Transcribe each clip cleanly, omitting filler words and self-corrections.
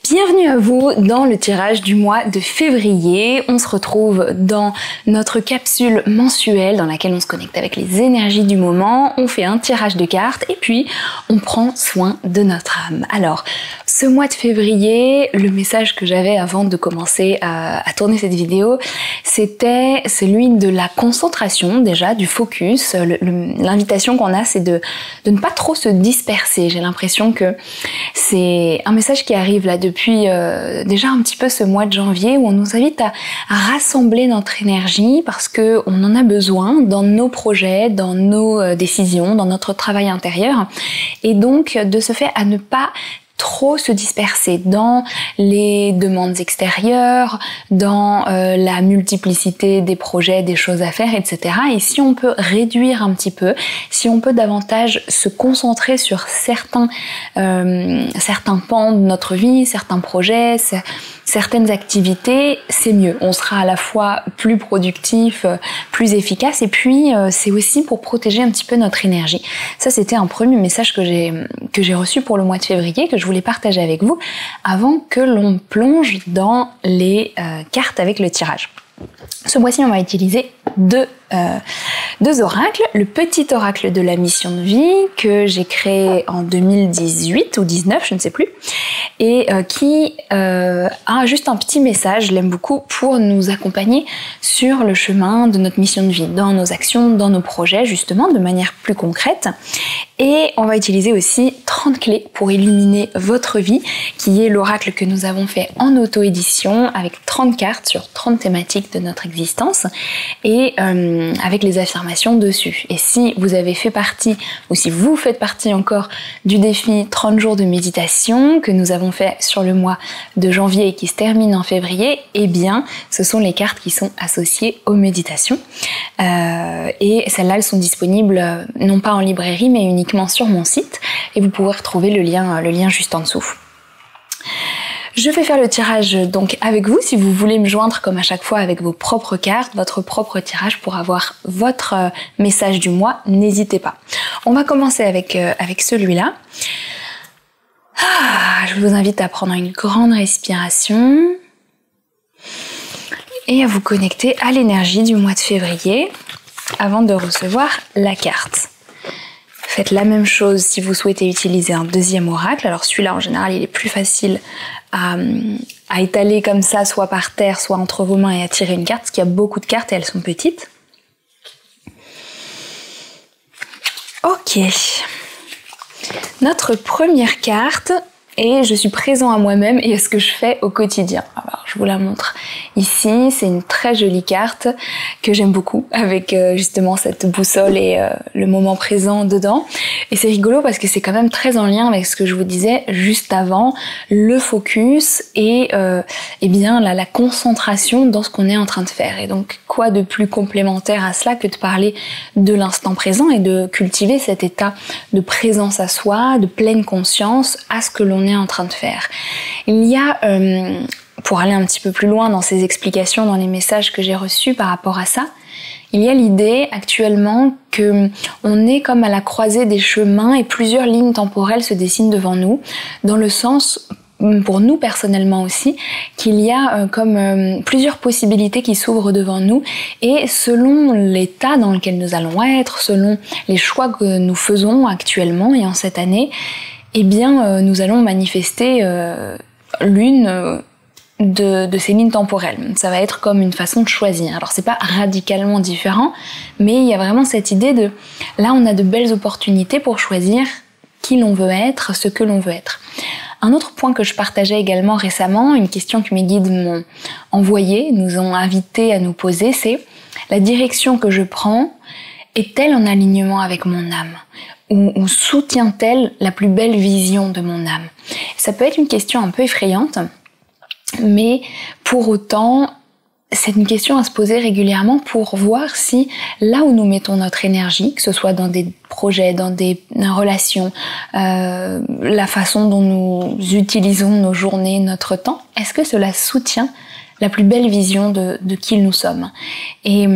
Bienvenue à vous dans le tirage du mois de février. On se retrouve dans notre capsule mensuelle dans laquelle on se connecte avec les énergies du moment. On fait un tirage de cartes et puis on prend soin de notre âme. Alors, ce mois de février, le message que j'avais avant de commencer à tourner cette vidéo, c'était celui de la concentration, déjà, du focus. L'invitation qu'on a, c'est de ne pas trop se disperser. J'ai l'impression que c'est un message qui arrive là depuis déjà un petit peu ce mois de janvier où on nous invite à rassembler notre énergie parce que on en a besoin dans nos projets, dans nos décisions, dans notre travail intérieur et donc de ce fait à ne pas trop se disperser dans les demandes extérieures, dans la multiplicité des projets, des choses à faire, etc. Et si on peut réduire un petit peu, si on peut davantage se concentrer sur certains pans de notre vie, certains projets, certaines activités, c'est mieux. On sera à la fois plus productif, plus efficace et puis c'est aussi pour protéger un petit peu notre énergie. Ça, c'était un premier message que j'ai reçu pour le mois de février, que je voulais partager avec vous avant que l'on plonge dans les cartes avec le tirage. Ce mois-ci, on va utiliser deux oracles. Le petit oracle de la mission de vie que j'ai créé en 2018 ou 19, je ne sais plus, et qui a juste un petit message, je l'aime beaucoup, pour nous accompagner sur le chemin de notre mission de vie, dans nos actions, dans nos projets, justement, de manière plus concrète. Et on va utiliser aussi 30 clés pour illuminer votre vie, qui est l'oracle que nous avons fait en auto-édition, avec 30 cartes sur 30 thématiques de notre existence, et avec les affirmations dessus. Et si vous avez fait partie, ou si vous faites partie encore du défi 30 jours de méditation que nous avons fait sur le mois de janvier et qui se termine en février, eh bien, ce sont les cartes qui sont associées aux méditations. Et celles-là, elles sont disponibles non pas en librairie, mais uniquement sur mon site. Et vous pouvez retrouver le lien juste en dessous. Je vais faire le tirage donc avec vous, si vous voulez me joindre comme à chaque fois avec vos propres cartes, votre propre tirage pour avoir votre message du mois, n'hésitez pas. On va commencer avec celui-là. Je vous invite à prendre une grande respiration et à vous connecter à l'énergie du mois de février avant de recevoir la carte. Faites la même chose si vous souhaitez utiliser un deuxième oracle. Alors celui-là, en général, il est plus facile à étaler comme ça, soit par terre, soit entre vos mains et à tirer une carte, parce qu'il y a beaucoup de cartes et elles sont petites. Ok. Notre première carte est « Je suis présent à moi-même et à ce que je fais au quotidien ». Alors, je vous la montre ici. C'est une très jolie carte que j'aime beaucoup, avec justement cette boussole et le moment présent dedans. Et c'est rigolo parce que c'est quand même très en lien avec ce que je vous disais juste avant, le focus et bien la concentration dans ce qu'on est en train de faire. Et donc, quoi de plus complémentaire à cela que de parler de l'instant présent et de cultiver cet état de présence à soi, de pleine conscience à ce que l'on est en train de faire. Il y a, pour aller un petit peu plus loin dans ces explications, dans les messages que j'ai reçus par rapport à ça, il y a l'idée actuellement que on est comme à la croisée des chemins et plusieurs lignes temporelles se dessinent devant nous, dans le sens, pour nous personnellement aussi, qu'il y a comme plusieurs possibilités qui s'ouvrent devant nous et selon l'état dans lequel nous allons être, selon les choix que nous faisons actuellement et en cette année, eh bien nous allons manifester l'une de ces lignes temporelles. Ça va être comme une façon de choisir. Alors c'est pas radicalement différent, mais il y a vraiment cette idée de là on a de belles opportunités pour choisir qui l'on veut être, ce que l'on veut être. Un autre point que je partageais également récemment, une question que mes guides m'ont envoyée, nous ont invités à nous poser, c'est la direction que je prends est-elle en alignement avec mon âme ? Ou soutient-elle la plus belle vision de mon âme ? Ça peut être une question un peu effrayante, mais pour autant, c'est une question à se poser régulièrement pour voir si là où nous mettons notre énergie, que ce soit dans des projets, dans des relations, la façon dont nous utilisons nos journées, notre temps, est-ce que cela soutient la plus belle vision de qui nous sommes ? Et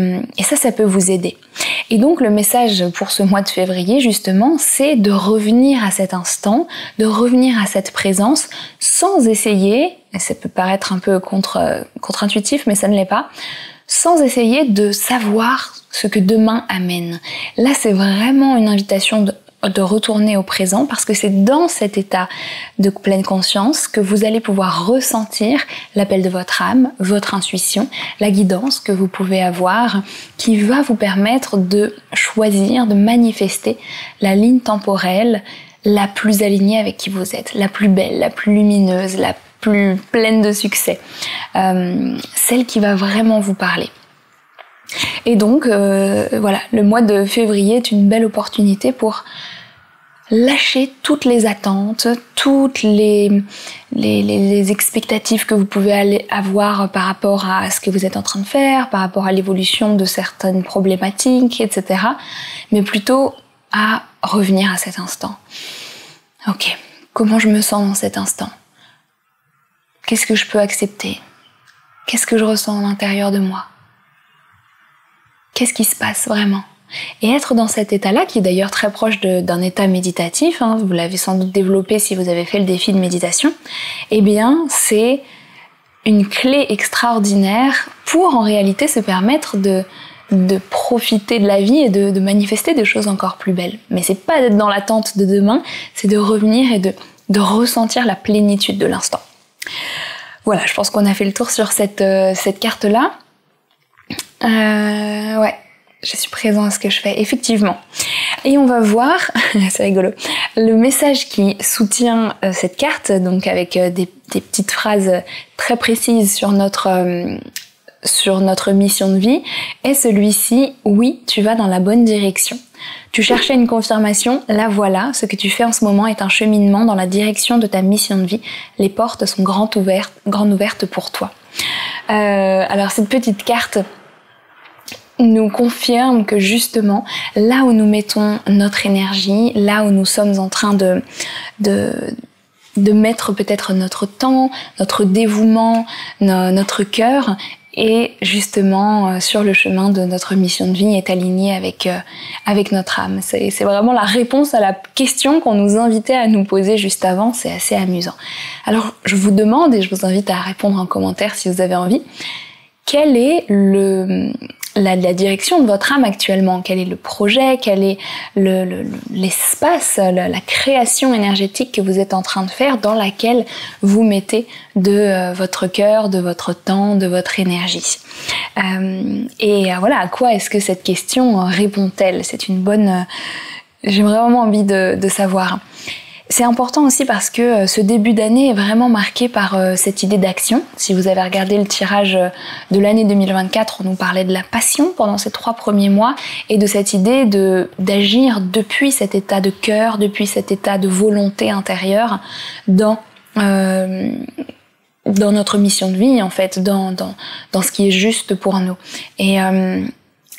ça peut vous aider. Et donc le message pour ce mois de février justement, c'est de revenir à cet instant, de revenir à cette présence sans essayer, et ça peut paraître un peu contre-intuitif mais ça ne l'est pas, sans essayer de savoir ce que demain amène. Là c'est vraiment une invitation de retourner au présent parce que c'est dans cet état de pleine conscience que vous allez pouvoir ressentir l'appel de votre âme, votre intuition, la guidance que vous pouvez avoir qui va vous permettre de choisir, de manifester la ligne temporelle la plus alignée avec qui vous êtes, la plus belle, la plus lumineuse, la plus pleine de succès, celle qui va vraiment vous parler. Et donc, voilà, le mois de février est une belle opportunité pour lâcher toutes les attentes, toutes les expectatives que vous pouvez avoir par rapport à ce que vous êtes en train de faire, par rapport à l'évolution de certaines problématiques, etc. Mais plutôt à revenir à cet instant. Ok, comment je me sens dans cet instant? Qu'est-ce que je peux accepter? Qu'est-ce que je ressens à l'intérieur de moi? Qu'est-ce qui se passe vraiment? Et être dans cet état-là, qui est d'ailleurs très proche d'un état méditatif, hein, vous l'avez sans doute développé si vous avez fait le défi de méditation, eh bien c'est une clé extraordinaire pour en réalité se permettre de profiter de la vie et de manifester des choses encore plus belles. Mais c'est pas d'être dans l'attente de demain, c'est de revenir et de ressentir la plénitude de l'instant. Voilà, je pense qu'on a fait le tour sur cette carte-là. Ouais. Je suis présent à ce que je fais, effectivement. Et on va voir, c'est rigolo, le message qui soutient cette carte, donc avec des petites phrases très précises sur notre mission de vie, est celui-ci: oui, tu vas dans la bonne direction. Tu cherchais une confirmation, la voilà, ce que tu fais en ce moment est un cheminement dans la direction de ta mission de vie. Les portes sont grandes ouvertes pour toi. Alors cette petite carte nous confirme que justement, là où nous mettons notre énergie, là où nous sommes en train de mettre peut-être notre temps, notre dévouement, notre cœur, et justement sur le chemin de notre mission de vie est aligné avec notre âme. C'est vraiment la réponse à la question qu'on nous invitait à nous poser juste avant, c'est assez amusant. Alors je vous demande, et je vous invite à répondre en commentaire si vous avez envie, quel est la direction de votre âme actuellement? Quel est le projet? Quel est l'espace, la création énergétique que vous êtes en train de faire, dans laquelle vous mettez de votre cœur, de votre temps, de votre énergie? Voilà, à quoi est-ce que cette question répond-elle? C'est une bonne... J'ai vraiment envie de savoir. C'est important aussi parce que ce début d'année est vraiment marqué par cette idée d'action. Si vous avez regardé le tirage de l'année 2024, on nous parlait de la passion pendant ces 3 premiers mois et de cette idée d'agir depuis cet état de cœur, depuis cet état de volonté intérieure dans notre mission de vie, en fait, dans ce qui est juste pour nous.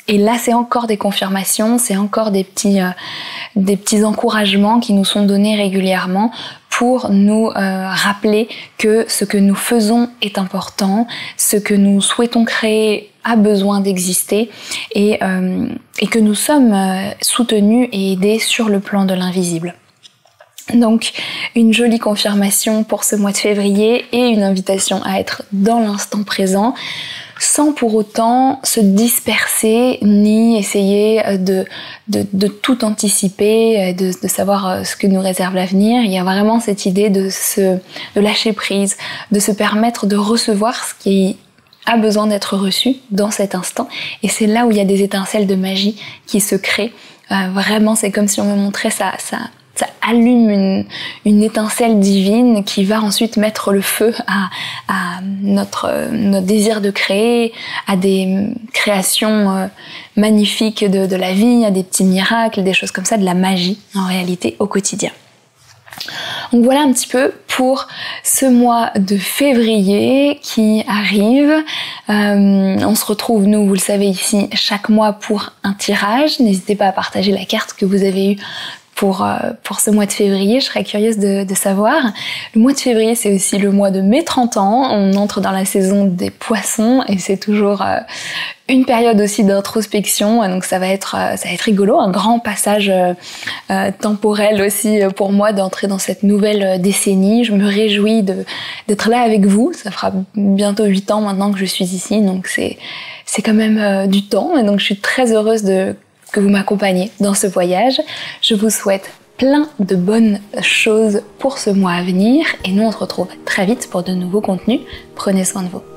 Et là, c'est encore des confirmations, c'est encore des petits encouragements qui nous sont donnés régulièrement pour nous rappeler que ce que nous faisons est important, ce que nous souhaitons créer a besoin d'exister et que nous sommes soutenus et aidés sur le plan de l'invisible. Donc, une jolie confirmation pour ce mois de février et une invitation à être dans l'instant présent, sans pour autant se disperser ni essayer de tout anticiper, de savoir ce que nous réserve l'avenir. Il y a vraiment cette idée de lâcher prise, de se permettre de recevoir ce qui a besoin d'être reçu dans cet instant. Et c'est là où il y a des étincelles de magie qui se créent. Vraiment, c'est comme si on me montrait ça allume une étincelle divine qui va ensuite mettre le feu à notre désir de créer, à des créations magnifiques de la vie, à des petits miracles, des choses comme ça, de la magie en réalité au quotidien. Donc voilà un petit peu pour ce mois de février qui arrive. On se retrouve, nous, vous le savez ici, chaque mois pour un tirage. N'hésitez pas à partager la carte que vous avez eue pour ce mois de février. Je serais curieuse de savoir. Le mois de février, c'est aussi le mois de mes 30 ans. On entre dans la saison des poissons et c'est toujours une période aussi d'introspection. Donc ça va être rigolo, un grand passage temporel aussi pour moi d'entrer dans cette nouvelle décennie. Je me réjouis d'être là avec vous. Ça fera bientôt 8 ans maintenant que je suis ici, donc c'est quand même du temps. Et donc je suis très heureuse que vous m'accompagniez dans ce voyage. Je vous souhaite plein de bonnes choses pour ce mois à venir et nous on se retrouve très vite pour de nouveaux contenus. Prenez soin de vous.